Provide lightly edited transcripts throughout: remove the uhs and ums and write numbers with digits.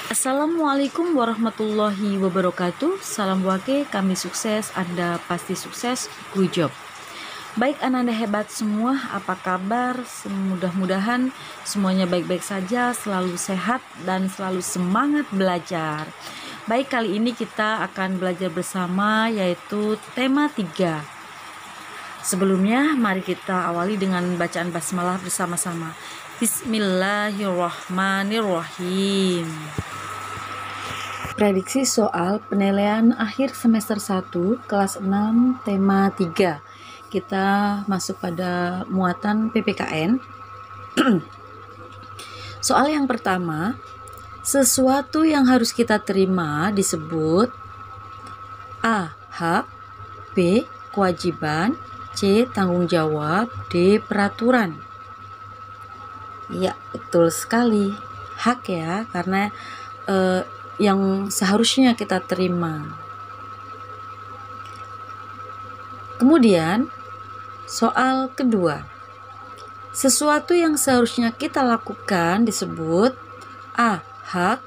Assalamualaikum warahmatullahi wabarakatuh. Salam wake, kami sukses, Anda pasti sukses. Good job. Baik anak-anak hebat semua, apa kabar? Mudah-mudahan semuanya baik-baik saja, selalu sehat dan selalu semangat belajar. Baik, kali ini kita akan belajar bersama yaitu tema 3. Sebelumnya mari kita awali dengan bacaan basmalah bersama-sama. Bismillahirrahmanirrahim. Prediksi soal penilaian akhir semester 1 kelas 6 tema 3. Kita masuk pada muatan PPKN. Soal yang pertama, sesuatu yang harus kita terima disebut A. Hak, B. Kewajiban, C. Tanggung jawab, D. Peraturan. Ya, betul sekali. Hak ya, karena yang seharusnya kita terima. Kemudian soal kedua, sesuatu yang seharusnya kita lakukan disebut A. Hak,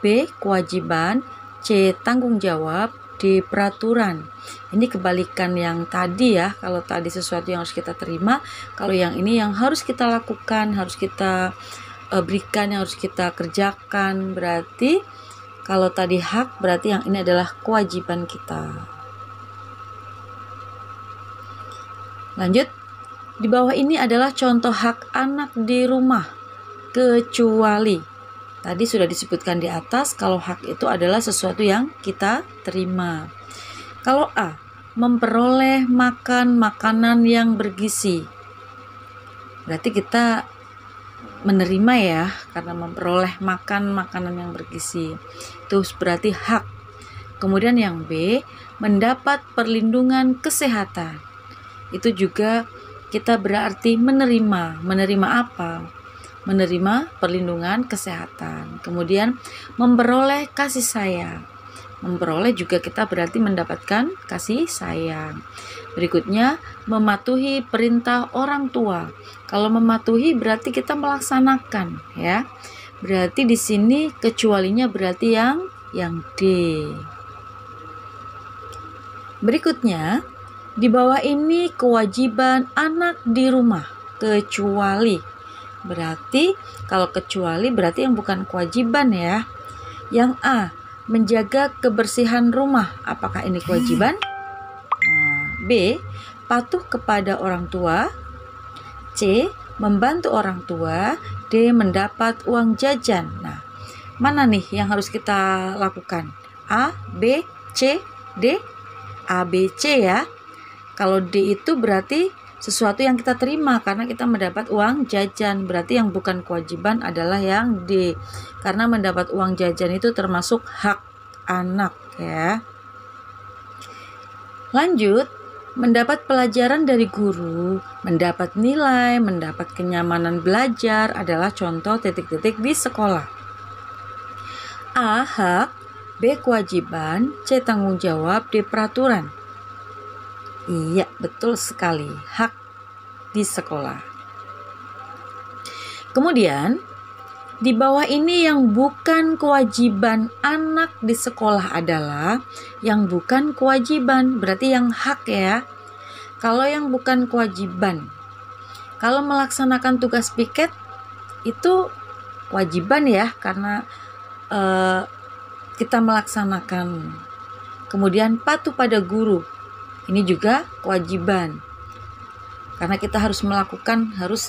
B. Kewajiban, C. Tanggung jawab, D. Peraturan. Ini kebalikan yang tadi ya. Kalau tadi sesuatu yang harus kita terima, kalau yang ini yang harus kita lakukan, harus kita berikan, yang harus kita kerjakan. Berarti kalau tadi hak, berarti yang ini adalah kewajiban kita. Lanjut, di bawah ini adalah contoh hak anak di rumah, kecuali. Tadi sudah disebutkan di atas kalau hak itu adalah sesuatu yang kita terima. Kalau A, memperoleh makan makanan yang bergizi. Berarti kita menerima ya, karena memperoleh makan makanan yang bergizi. Itu berarti hak. Kemudian yang B, mendapat perlindungan kesehatan. Itu juga kita berarti menerima. Menerima apa? Menerima perlindungan kesehatan. Kemudian memperoleh kasih sayang. Memperoleh juga kita berarti mendapatkan kasih sayang. Berikutnya, mematuhi perintah orang tua. Kalau mematuhi berarti kita melaksanakan ya. Berarti di sini kecualinya berarti yang D. Berikutnya, di bawah ini kewajiban anak di rumah, kecuali. Berarti kalau kecuali berarti yang bukan kewajiban ya. Yang A, menjaga kebersihan rumah. Apakah ini kewajiban? B. Patuh kepada orang tua. C. Membantu orang tua. D. Mendapat uang jajan. Nah, mana nih yang harus kita lakukan? A, B, C, D? A, B, C ya. Kalau D itu berarti sesuatu yang kita terima karena kita mendapat uang jajan. Berarti yang bukan kewajiban adalah yang D. Karena mendapat uang jajan itu termasuk hak anak ya. Lanjut, mendapat pelajaran dari guru, mendapat nilai, mendapat kenyamanan belajar adalah contoh titik-titik di sekolah. A. Hak, B. Kewajiban, C. Tanggung jawab, D. Peraturan. Iya, betul sekali. Hak di sekolah. Kemudian, di bawah ini yang bukan kewajiban anak di sekolah adalah yang bukan kewajiban, berarti yang hak ya. Kalau yang bukan kewajiban, kalau melaksanakan tugas piket itu kewajiban ya, karena kita melaksanakan. Kemudian patuh pada guru, ini juga kewajiban, karena kita harus melakukan, harus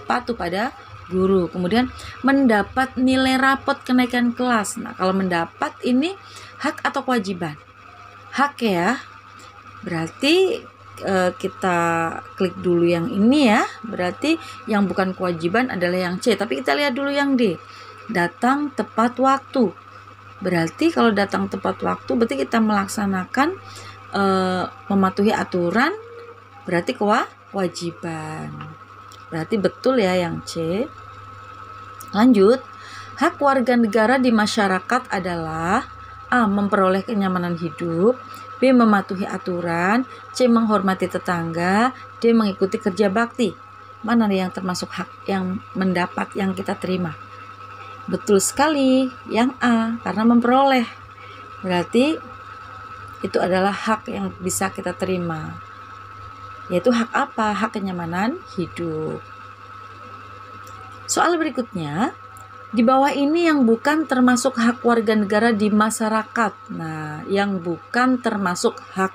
patuh pada guru. Kemudian mendapat nilai rapot kenaikan kelas. Nah, kalau mendapat ini hak atau kewajiban? Hak ya. Berarti kita klik dulu yang ini ya. Berarti yang bukan kewajiban adalah yang C. Tapi kita lihat dulu yang D. Datang tepat waktu. Berarti kalau datang tepat waktu berarti kita melaksanakan mematuhi aturan, berarti kewajiban. Berarti betul ya yang C. Lanjut, hak warga negara di masyarakat adalah A. Memperoleh kenyamanan hidup, B. Mematuhi aturan, C. Menghormati tetangga, D. Mengikuti kerja bakti. Mana nih yang termasuk hak yang mendapat yang kita terima? Betul sekali, yang A, karena memperoleh. Berarti itu adalah hak yang bisa kita terima. Yaitu hak apa? Hak kenyamanan hidup. Soal berikutnya, di bawah ini yang bukan termasuk hak warga negara di masyarakat. Nah, yang bukan termasuk hak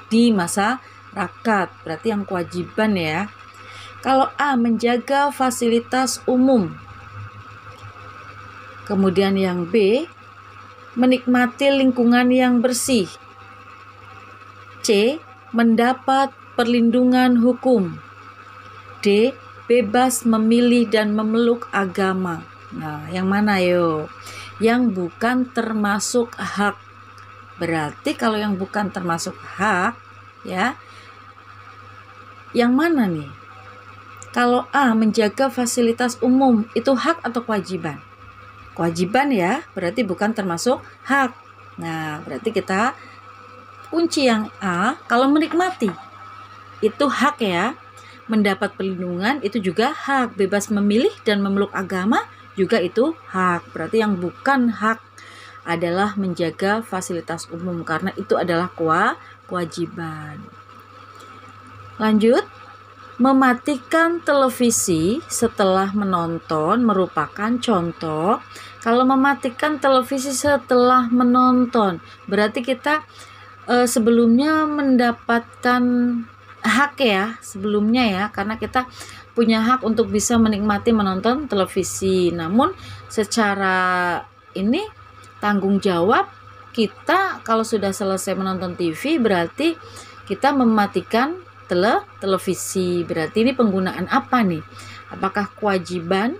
di masyarakat, berarti yang kewajiban ya. Kalau A, menjaga fasilitas umum. Kemudian yang B, menikmati lingkungan yang bersih. C, mendapat perlindungan hukum. D, bebas memilih dan memeluk agama. Nah, yang mana yo? Yang bukan termasuk hak. Berarti kalau yang bukan termasuk hak, ya, yang mana nih? Kalau A, menjaga fasilitas umum, itu hak atau kewajiban? Kewajiban ya, berarti bukan termasuk hak. Nah, berarti kita kunci yang A. Kalau menikmati, itu hak ya. Mendapat perlindungan itu juga hak. Bebas memilih dan memeluk agama juga itu hak. Berarti yang bukan hak adalah menjaga fasilitas umum, karena itu adalah kewajiban. Lanjut. Mematikan televisi setelah menonton merupakan contoh. Kalau mematikan televisi setelah menonton, berarti kita sebelumnya mendapatkan hak ya, sebelumnya ya, karena kita punya hak untuk bisa menikmati menonton televisi. Namun secara ini tanggung jawab kita kalau sudah selesai menonton TV, berarti kita mematikan televisi. Berarti ini penggunaan apa nih? Apakah kewajiban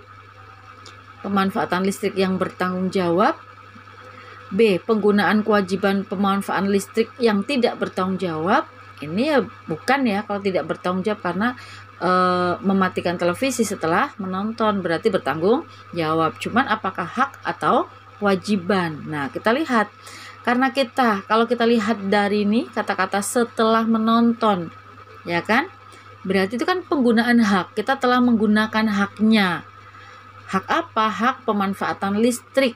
pemanfaatan listrik yang bertanggung jawab? B, penggunaan kewajiban pemanfaatan listrik yang tidak bertanggung jawab. Ini ya bukan ya, kalau tidak bertanggung jawab, karena mematikan televisi setelah menonton berarti bertanggung jawab. Cuman apakah hak atau kewajiban? Nah, kita lihat. Karena kalau kita lihat dari ini kata-kata setelah menonton, ya kan? Berarti itu kan penggunaan hak. Kita telah menggunakan haknya. Hak apa? Hak pemanfaatan listrik.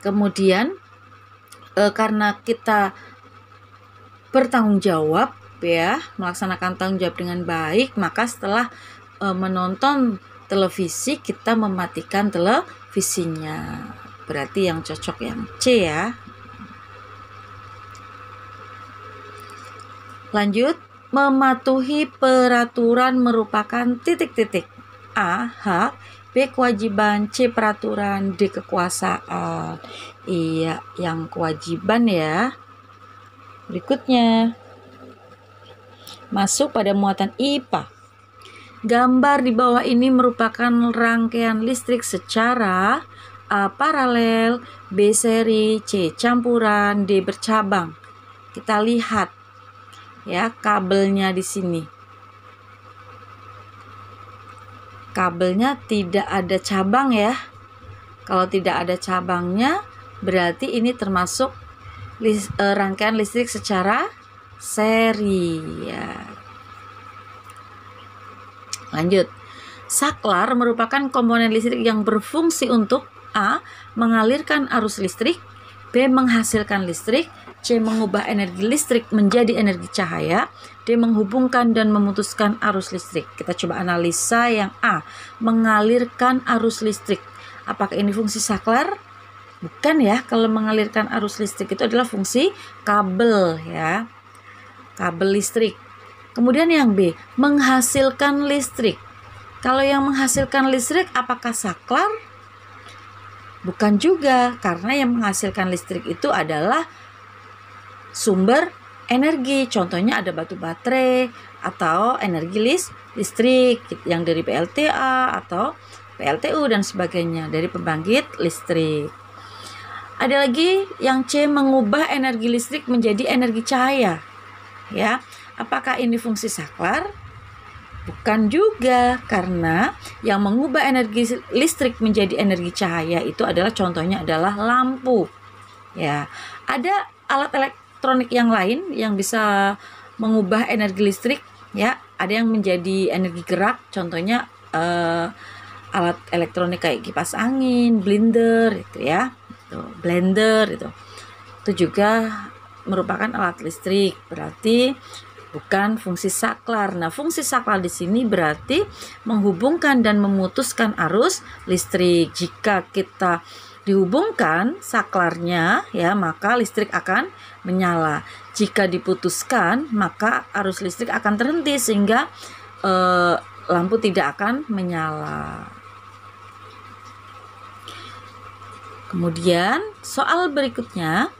Kemudian karena kita bertanggung jawab ya, melaksanakan tanggung jawab dengan baik, maka setelah menonton televisi kita mematikan televisinya. Berarti yang cocok yang C ya. Lanjut. Mematuhi peraturan merupakan titik-titik. A, hak. B, kewajiban. C, peraturan. D, kekuasaan. Iya, yang kewajiban ya. Berikutnya, masuk pada muatan IPA. Gambar di bawah ini merupakan rangkaian listrik secara A, paralel. B, seri. C, campuran. D, bercabang. Kita lihat ya kabelnya di sini. Kabelnya tidak ada cabang ya. Kalau tidak ada cabangnya, berarti ini termasuk rangkaian listrik secara seri ya. Lanjut. Saklar merupakan komponen listrik yang berfungsi untuk A, mengalirkan arus listrik. B, menghasilkan listrik. C, mengubah energi listrik menjadi energi cahaya. D, menghubungkan dan memutuskan arus listrik. Kita coba analisa yang A, mengalirkan arus listrik. Apakah ini fungsi saklar? Bukan ya, kalau mengalirkan arus listrik itu adalah fungsi kabel ya. Kabel listrik. Kemudian yang B, menghasilkan listrik. Kalau yang menghasilkan listrik apakah saklar? Bukan juga, karena yang menghasilkan listrik itu adalah sumber energi. Contohnya ada batu baterai atau energi listrik yang dari PLTA atau PLTU dan sebagainya, dari pembangkit listrik. Ada lagi yang C, mengubah energi listrik menjadi energi cahaya. Ya, apakah ini fungsi saklar? Bukan juga, karena yang mengubah energi listrik menjadi energi cahaya itu adalah contohnya adalah lampu. Ya, ada alat elektronik yang lain yang bisa mengubah energi listrik ya, ada yang menjadi energi gerak, contohnya alat elektronik kayak kipas angin, blender itu ya. Blender itu juga merupakan alat listrik, berarti bukan fungsi saklar. Nah, fungsi saklar di sini berarti menghubungkan dan memutuskan arus listrik. Jika kita dihubungkan saklarnya ya, maka listrik akan menyala. Jika diputuskan, maka arus listrik akan terhenti sehingga lampu tidak akan menyala. Kemudian soal berikutnya,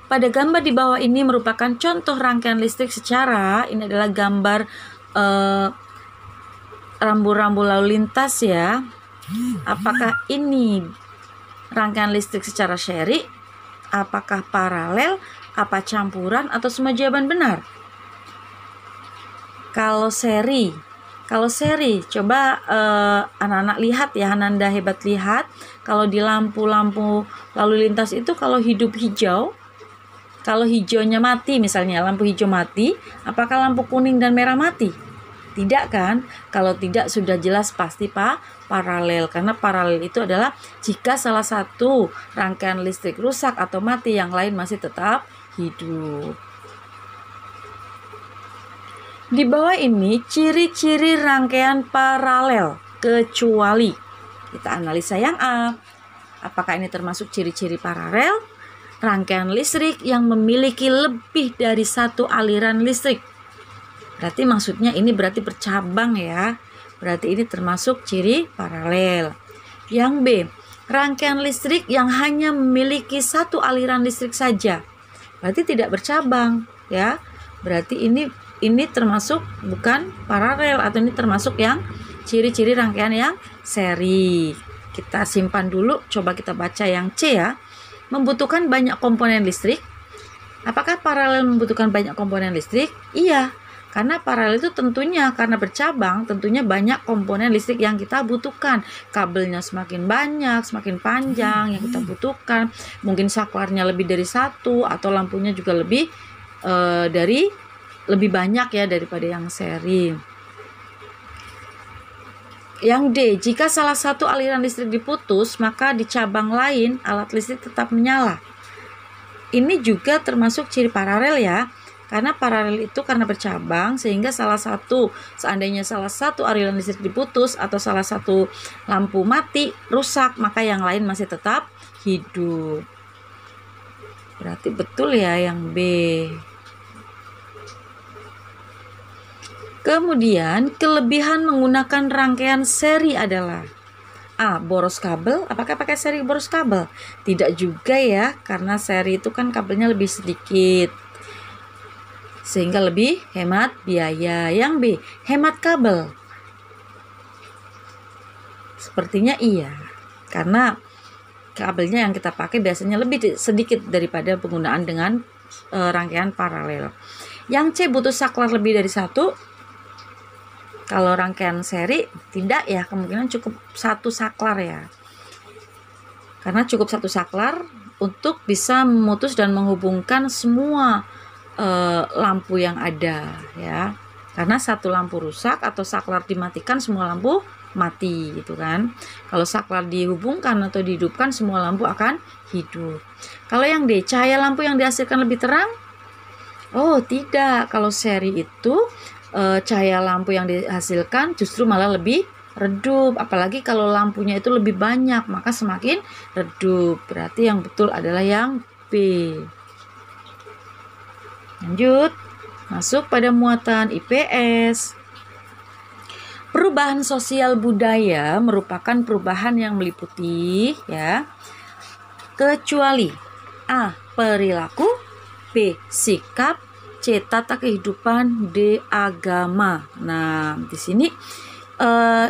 pada gambar di bawah ini merupakan contoh rangkaian listrik secara, ini adalah gambar rambu-rambu lalu lintas ya. Apakah ini rangkaian listrik secara seri? Apakah paralel? Apa campuran? Atau semua jawaban benar? Kalau seri, coba anak-anak lihat ya, Ananda hebat lihat. Kalau di lampu-lampu lalu lintas itu kalau hidup hijau, kalau hijaunya mati misalnya, lampu hijau mati, apakah lampu kuning dan merah mati? Tidak kan? Kalau tidak sudah jelas pasti paralel, karena paralel itu adalah jika salah satu rangkaian listrik rusak atau mati, yang lain masih tetap hidup. Di bawah ini ciri-ciri rangkaian paralel kecuali. Kita analisa yang A. Apakah ini termasuk ciri-ciri paralel? Rangkaian listrik yang memiliki lebih dari satu aliran listrik. Berarti maksudnya ini berarti bercabang ya. Berarti ini termasuk ciri paralel. Yang B. Rangkaian listrik yang hanya memiliki satu aliran listrik saja. Berarti tidak bercabang ya. Berarti ini termasuk bukan paralel, atau ini termasuk yang ciri-ciri rangkaian yang seri. Kita simpan dulu, coba kita baca yang C ya. Membutuhkan banyak komponen listrik. Apakah paralel membutuhkan banyak komponen listrik? Iya, karena paralel itu tentunya karena bercabang, tentunya banyak komponen listrik yang kita butuhkan. Kabelnya semakin banyak, semakin panjang yang kita butuhkan. Mungkin saklarnya lebih dari satu, atau lampunya juga lebih banyak ya daripada yang seri. Yang D, jika salah satu aliran listrik diputus, maka di cabang lain alat listrik tetap menyala. Ini juga termasuk ciri paralel ya, karena paralel itu karena bercabang, sehingga seandainya salah satu aliran listrik diputus atau salah satu lampu mati, rusak, maka yang lain masih tetap hidup. Berarti betul ya yang B. Kemudian, kelebihan menggunakan rangkaian seri adalah A. Boros kabel. Apakah pakai seri boros kabel? Tidak juga ya, karena seri itu kan kabelnya lebih sedikit, sehingga lebih hemat biaya. Yang B. Hemat kabel. Sepertinya iya, karena kabelnya yang kita pakai biasanya lebih sedikit daripada penggunaan dengan rangkaian paralel. Yang C. Butuh saklar lebih dari satu. Kalau rangkaian seri tidak ya, kemungkinan cukup satu saklar ya. Karena cukup satu saklar untuk bisa memutus dan menghubungkan semua lampu yang ada ya. Karena satu lampu rusak atau saklar dimatikan, semua lampu mati gitu kan. Kalau saklar dihubungkan atau dihidupkan, semua lampu akan hidup. Kalau yang D, cahaya lampu yang dihasilkan lebih terang? Oh tidak, kalau seri itu cahaya lampu yang dihasilkan justru malah lebih redup. Apalagi kalau lampunya itu lebih banyak, maka semakin redup. Berarti yang betul adalah yang B. Lanjut, masuk pada muatan IPS. Perubahan sosial budaya merupakan perubahan yang meliputi ya, kecuali A. Perilaku, B. Sikap, C. Tata kehidupan, D. Agama. Nah, di sini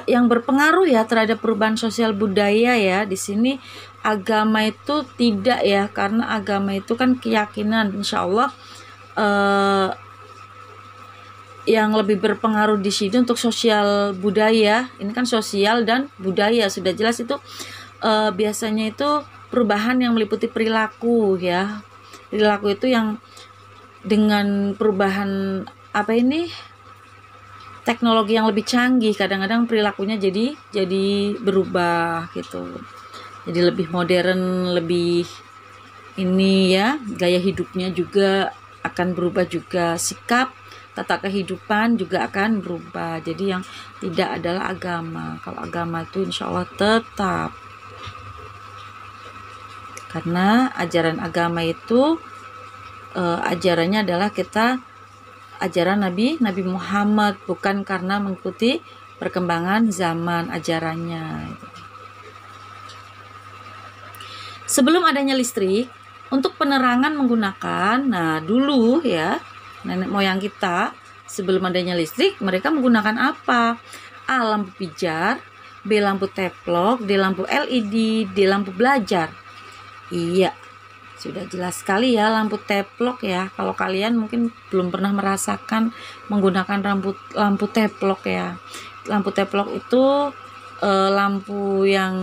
yang berpengaruh ya terhadap perubahan sosial budaya ya. Di sini agama itu tidak ya, karena agama itu kan keyakinan. Insya Allah yang lebih berpengaruh di sini untuk sosial budaya. Ini kan sosial dan budaya, sudah jelas itu biasanya itu perubahan yang meliputi perilaku ya. Perilaku itu yang dengan perubahan teknologi yang lebih canggih, kadang-kadang perilakunya jadi berubah gitu. Jadi lebih modern, lebih ini ya, gaya hidupnya juga akan berubah juga, sikap tata kehidupan juga akan berubah. Jadi yang tidak adalah agama. Kalau agama itu insya Allah tetap. Karena ajaran agama itu ajarannya adalah kita ajaran Nabi Muhammad, bukan karena mengikuti perkembangan zaman ajarannya. Sebelum adanya listrik, untuk penerangan menggunakan, nah dulu ya, nenek moyang kita sebelum adanya listrik, mereka menggunakan apa? A. Lampu pijar, B. Lampu teplok, D. Lampu LED, D. Lampu belajar. Iya, sudah jelas sekali ya lampu teplok ya. Kalau kalian mungkin belum pernah merasakan menggunakan lampu teplok ya. Lampu teplok itu lampu yang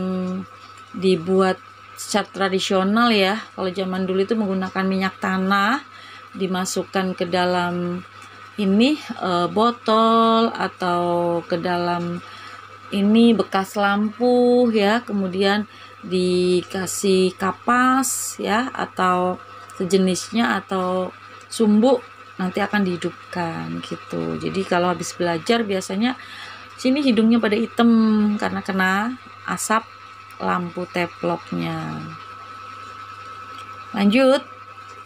dibuat secara tradisional ya. Kalau zaman dulu itu menggunakan minyak tanah, dimasukkan ke dalam ini botol atau ke dalam ini bekas lampu ya, kemudian dikasih kapas ya atau sejenisnya atau sumbu, nanti akan dihidupkan gitu. Jadi kalau habis belajar biasanya sini hidungnya pada hitam karena kena asap lampu teploknya. Lanjut,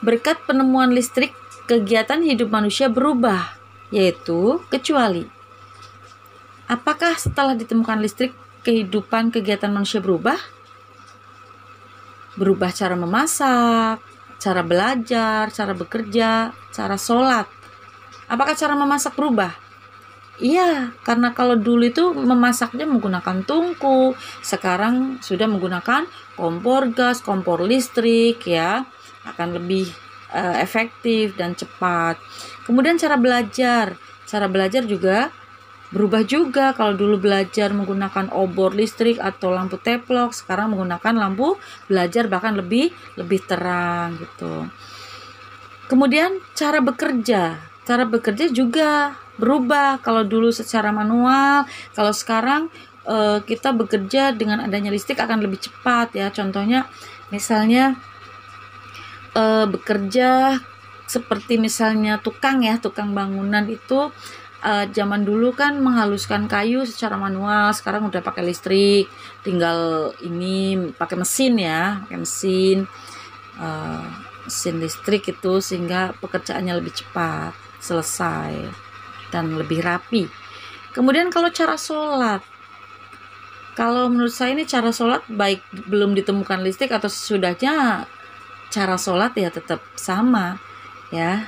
berkat penemuan listrik kegiatan hidup manusia berubah, yaitu kecuali. Apakah setelah ditemukan listrik kehidupan kegiatan manusia berubah? Berubah cara memasak, cara belajar, cara bekerja, cara sholat. Apakah cara memasak berubah? Iya, karena kalau dulu itu memasaknya menggunakan tungku, sekarang sudah menggunakan kompor gas, kompor listrik ya, akan lebih efektif dan cepat. Kemudian cara belajar juga berubah juga. Kalau dulu belajar menggunakan obor listrik atau lampu teplok, sekarang menggunakan lampu belajar bahkan lebih terang gitu. Kemudian cara bekerja juga berubah. Kalau dulu secara manual, kalau sekarang kita bekerja dengan adanya listrik akan lebih cepat ya. Contohnya misalnya bekerja seperti misalnya tukang bangunan itu zaman dulu kan menghaluskan kayu secara manual, sekarang udah pakai listrik, tinggal ini pakai mesin mesin listrik itu, sehingga pekerjaannya lebih cepat selesai dan lebih rapi. Kemudian kalau cara sholat, kalau menurut saya ini cara sholat baik belum ditemukan listrik atau sesudahnya, cara sholat ya tetap sama ya,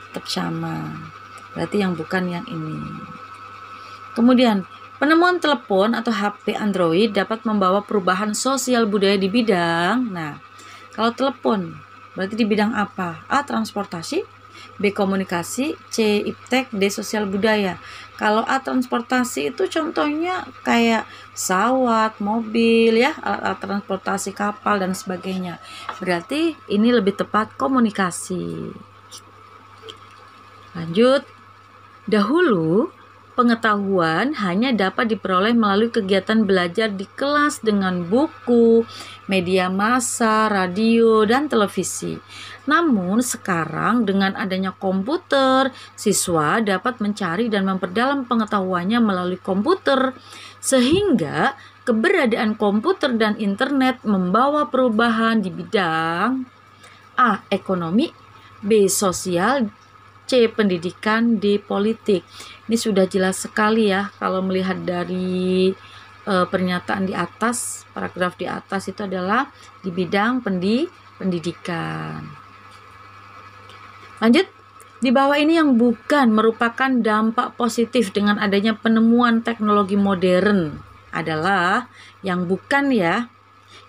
tetap sama. Berarti yang bukan yang ini. Kemudian penemuan telepon atau HP Android dapat membawa perubahan sosial budaya di bidang. Nah, kalau telepon berarti di bidang apa? A. Transportasi, B. Komunikasi, C. Iptek, D. Sosial budaya. Kalau A. Transportasi itu contohnya kayak pesawat, mobil ya, alat transportasi, kapal dan sebagainya. Berarti ini lebih tepat komunikasi. Lanjut. Dahulu, pengetahuan hanya dapat diperoleh melalui kegiatan belajar di kelas dengan buku, media massa, radio, dan televisi. Namun sekarang dengan adanya komputer, siswa dapat mencari dan memperdalam pengetahuannya melalui komputer, sehingga keberadaan komputer dan internet membawa perubahan di bidang A. Ekonomi, B. Sosial, C. Pendidikan, D. Politik. Ini sudah jelas sekali ya kalau melihat dari pernyataan di atas, paragraf di atas itu adalah di bidang pendidikan. Lanjut, di bawah ini yang bukan merupakan dampak positif dengan adanya penemuan teknologi modern adalah yang bukan ya,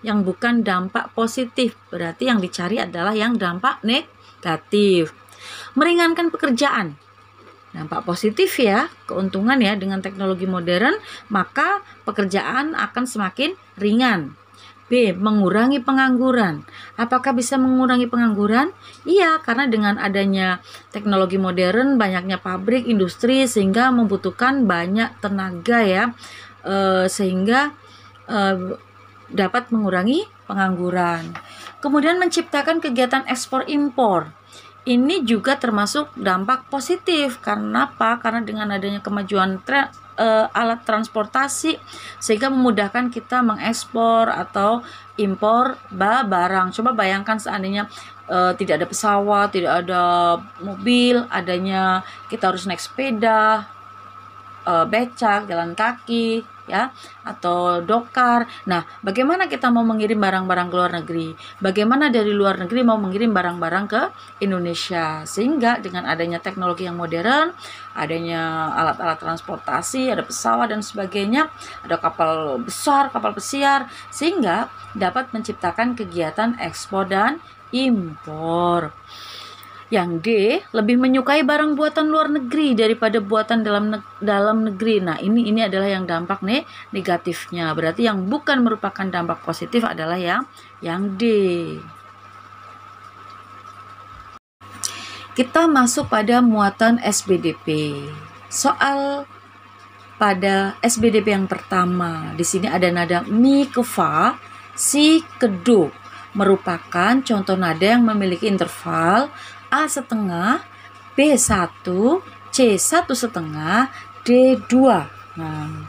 yang bukan dampak positif. Berarti yang dicari adalah yang dampak negatif. Meringankan pekerjaan. Dampak positif ya, keuntungan ya dengan teknologi modern, maka pekerjaan akan semakin ringan. B. Mengurangi pengangguran. Apakah bisa mengurangi pengangguran? Iya, karena dengan adanya teknologi modern, banyaknya pabrik, industri, sehingga membutuhkan banyak tenaga ya, sehingga dapat mengurangi pengangguran. Kemudian menciptakan kegiatan ekspor impor. Ini juga termasuk dampak positif. Karena apa? Karena dengan adanya kemajuan alat transportasi, sehingga memudahkan kita mengekspor atau impor barang. Coba bayangkan seandainya tidak ada pesawat, tidak ada mobil, adanya kita harus naik sepeda, becak, jalan kaki, ya, atau dokar. Nah, bagaimana kita mau mengirim barang-barang ke luar negeri? Bagaimana dari luar negeri mau mengirim barang-barang ke Indonesia? Sehingga dengan adanya teknologi yang modern, adanya alat-alat transportasi, ada pesawat dan sebagainya, ada kapal besar, kapal pesiar, sehingga dapat menciptakan kegiatan ekspor dan impor. Yang D, lebih menyukai barang buatan luar negeri daripada buatan dalam negeri. Nah, ini adalah yang dampak negatifnya. Berarti yang bukan merupakan dampak positif adalah yang D. Kita masuk pada muatan SBDP. Soal pada SBDP yang pertama, di sini ada nada mi ke fa, si ke do. Merupakan contoh nada yang memiliki interval A setengah, B1, C1 setengah, D2. Nah,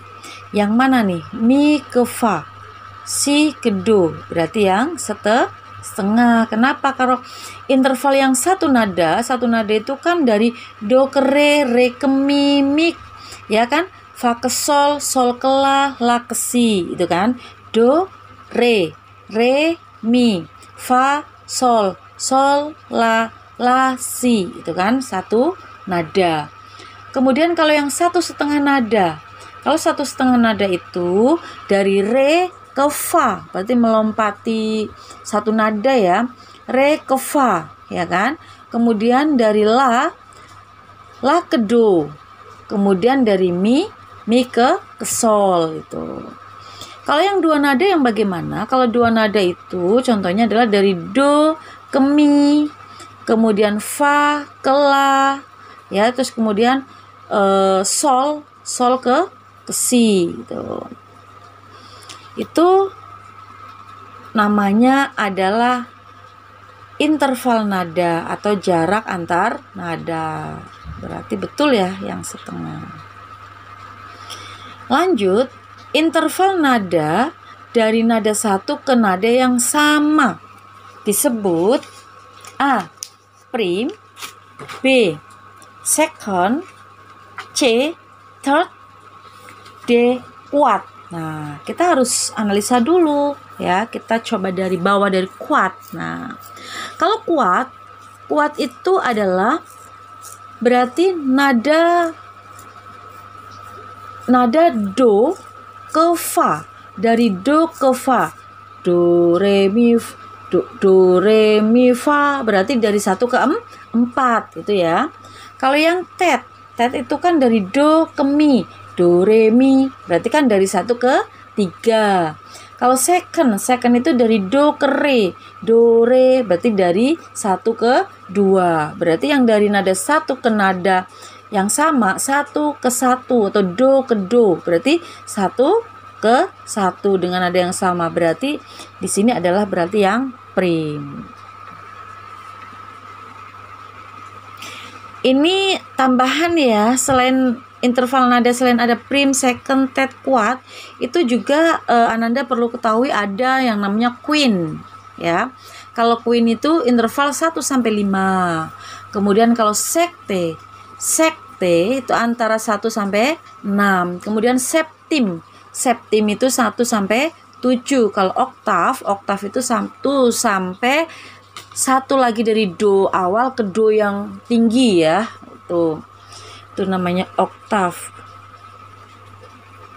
yang mana nih? Mi ke fa, si ke do. Berarti yang setengah. Kenapa? Kalau interval yang satu nada itu kan dari do ke re ke mi, ya kan? Fa ke sol ke la ke si, itu kan? Do, re, mi, fa, sol, la, si, itu kan satu nada. Kemudian kalau yang satu setengah nada, kalau satu setengah nada itu dari re ke fa, berarti melompati satu nada ya, re ke fa, ya kan. Kemudian dari la ke do, kemudian dari mi ke sol itu. Kalau yang dua nada yang bagaimana? Kalau dua nada itu contohnya adalah dari do ke mi, kemudian fa ke la, ya, terus kemudian sol ke si gitu. Itu namanya adalah interval nada atau jarak antar nada. Berarti betul ya yang setengah. Lanjut, interval nada dari nada satu ke nada yang sama disebut A, prim, B, second, C, third, D, quart. Nah, kita harus analisa dulu ya. Kita coba dari bawah, dari quart. Nah, kalau quart itu adalah berarti nada do ke fa. Dari do ke fa. Do, re, mi, fa. Berarti dari 1 ke 4 gitu ya. Kalau yang tet itu kan dari do ke mi. Do, re, mi. Berarti kan dari 1 ke 3. Kalau second itu dari do ke re. Do, re. Berarti dari 1 ke 2. Berarti yang dari nada 1 ke nada yang sama 1 ke 1 atau do ke do. Berarti 1 ke 1 dengan nada yang sama. Berarti di sini adalah berarti yang prim. Ini tambahan ya, selain interval nada, selain ada prim, second, third, quart, itu juga Ananda perlu ketahui ada yang namanya quint ya. Kalau quint itu interval 1 sampai 5. Kemudian kalau sekte itu antara 1 sampai 6. Kemudian septim itu 1 sampai 7. Kalau oktav itu 1 sampai 1 lagi dari do awal ke do yang tinggi ya. Itu namanya oktav.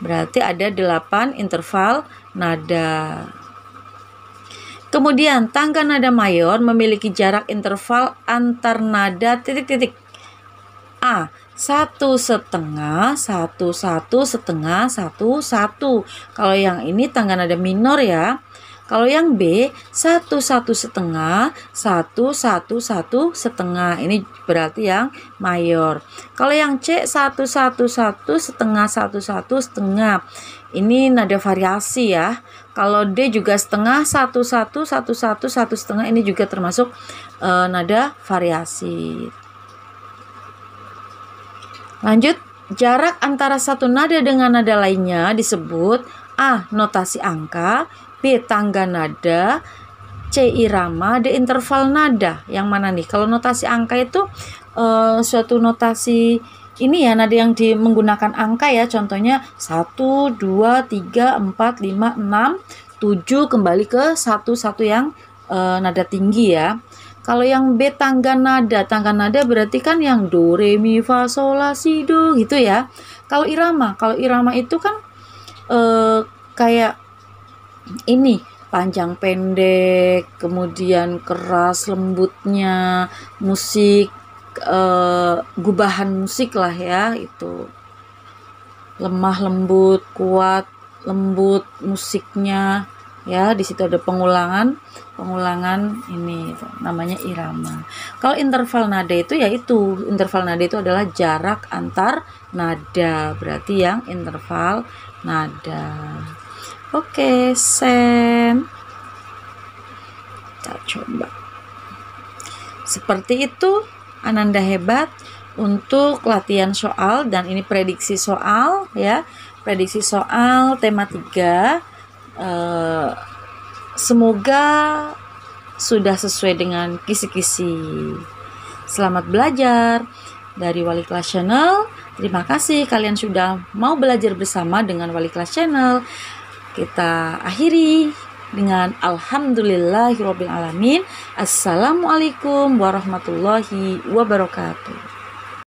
Berarti ada 8 interval nada. Kemudian tangga nada mayor memiliki jarak interval antar nada titik-titik. A, 1 setengah, 1 setengah, 1. Kalau yang ini tangga nada minor ya. Kalau yang B 1 1 setengah 1 1 1 setengah, ini berarti yang mayor. Kalau yang C 1 1 1 setengah 1 1 setengah, ini nada variasi ya. Kalau D juga setengah 1 1 1 1 1 setengah, ini juga termasuk nada variasi. Lanjut, jarak antara satu nada dengan nada lainnya disebut A. notasi angka, B. tangga nada, C. irama, D. interval nada. Yang mana nih? Kalau notasi angka itu suatu notasi ini ya, nada yang menggunakan angka ya. Contohnya 1, 2, 3, 4, 5, 6, 7 kembali ke 1 yang nada tinggi ya. Kalau yang B tangga nada berarti kan yang do, re, mi, fa, sol, la, si, do gitu ya. Kalau irama itu kan kayak ini panjang pendek, kemudian keras lembutnya, musik, gubahan musik lah ya, itu lemah lembut, kuat lembut musiknya ya. Di situ ada pengulangan ini namanya irama. Kalau interval nada itu adalah jarak antar nada, berarti yang interval nada. Oke, sen. Kita coba. Seperti itu Ananda hebat untuk latihan soal, dan ini prediksi soal ya. Prediksi soal tema 3. Semoga sudah sesuai dengan kisi-kisi. Selamat belajar dari Wali Kelas Channel. Terima kasih kalian sudah mau belajar bersama dengan Wali Kelas Channel. Kita akhiri dengan alhamdulillahirobbilalamin. Assalamualaikum warahmatullahi wabarakatuh.